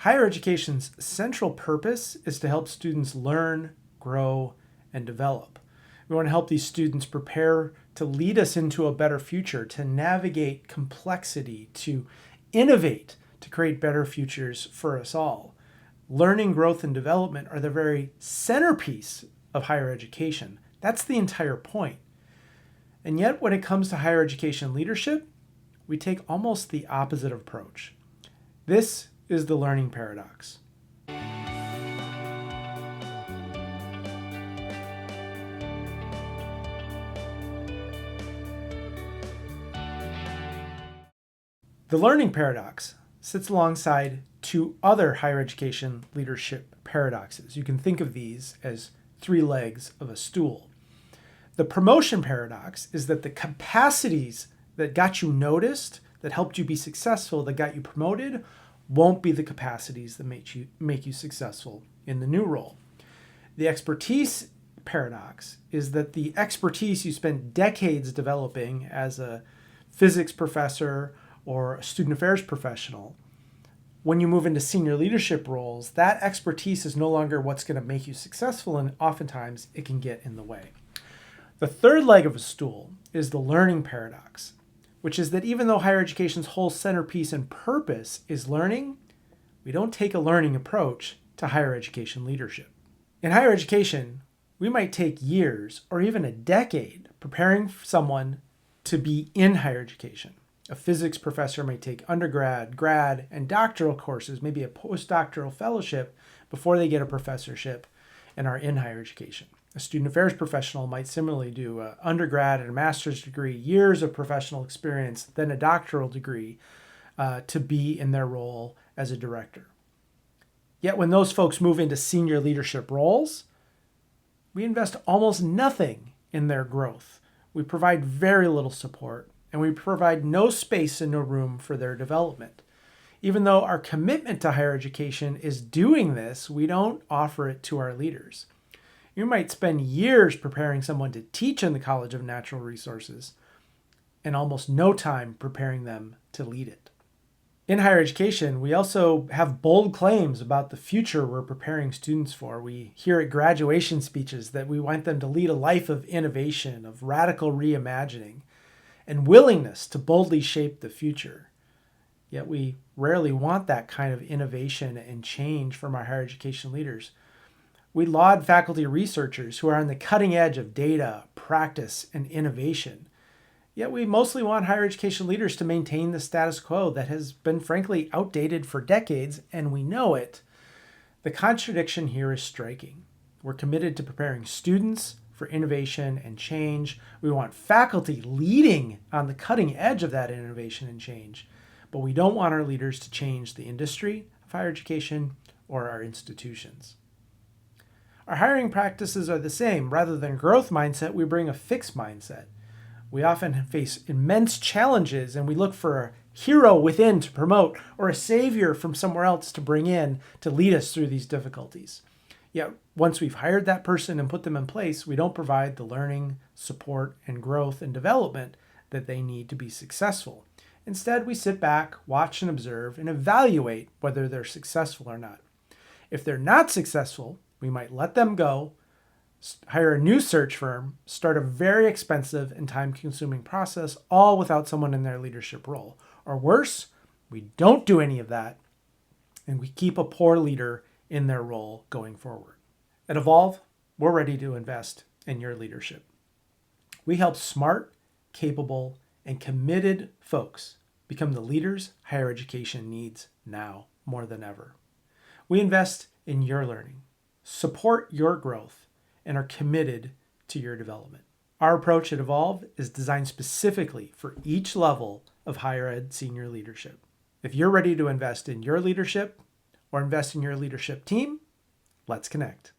Higher education's central purpose is to help students learn, grow, and develop. We want to help these students prepare to lead us into a better future, to navigate complexity, to innovate, to create better futures for us all. Learning, growth, and development are the very centerpiece of higher education. That's the entire point. And yet, when it comes to higher education leadership, we take almost the opposite approach. This is the learning paradox. The learning paradox sits alongside two other higher education leadership paradoxes. You can think of these as three legs of a stool. The promotion paradox is that the capacities that got you noticed, that helped you be successful, that got you promoted, won't be the capacities that make you successful in the new role. The expertise paradox is that the expertise you spent decades developing as a physics professor or a student affairs professional, when you move into senior leadership roles, that expertise is no longer what's going to make you successful, and oftentimes it can get in the way. The third leg of a stool is the learning paradox, which is that even though higher education's whole centerpiece and purpose is learning, we don't take a learning approach to higher education leadership. In higher education, we might take years or even a decade preparing someone to be in higher education. A physics professor may take undergrad, grad, and doctoral courses, maybe a postdoctoral fellowship before they get a professorship and are in higher education. A student affairs professional might similarly do an undergrad and a master's degree, years of professional experience, then a doctoral degree to be in their role as a director. Yet when those folks move into senior leadership roles, we invest almost nothing in their growth. We provide very little support, and we provide no space and no room for their development. Even though our commitment to higher education is doing this, we don't offer it to our leaders. You might spend years preparing someone to teach in the College of Natural Resources and almost no time preparing them to lead it. In higher education, we also have bold claims about the future we're preparing students for. We hear at graduation speeches that we want them to lead a life of innovation, of radical reimagining, and willingness to boldly shape the future. Yet we rarely want that kind of innovation and change from our higher education leaders. We laud faculty researchers who are on the cutting edge of data, practice, and innovation. Yet we mostly want higher education leaders to maintain the status quo that has been frankly outdated for decades, and we know it. The contradiction here is striking. We're committed to preparing students for innovation and change. We want faculty leading on the cutting edge of that innovation and change, but we don't want our leaders to change the industry of higher education or our institutions. Our hiring practices are the same. Rather than growth mindset, we bring a fixed mindset. We often face immense challenges and we look for a hero within to promote or a savior from somewhere else to bring in to lead us through these difficulties. Yet once we've hired that person and put them in place, we don't provide the learning, support, and growth and development that they need to be successful. Instead, we sit back, watch and observe, and evaluate whether they're successful or not. If they're not successful, we might let them go, hire a new search firm, start a very expensive and time-consuming process, all without someone in their leadership role. Or worse, we don't do any of that, and we keep a poor leader in their role going forward. At Evolve, we're ready to invest in your leadership. We help smart, capable, and committed folks become the leaders higher education needs now more than ever. We invest in your learning, support your growth, and are committed to your development. Our approach at Evolve is designed specifically for each level of higher ed senior leadership. If you're ready to invest in your leadership or invest in your leadership team, let's connect.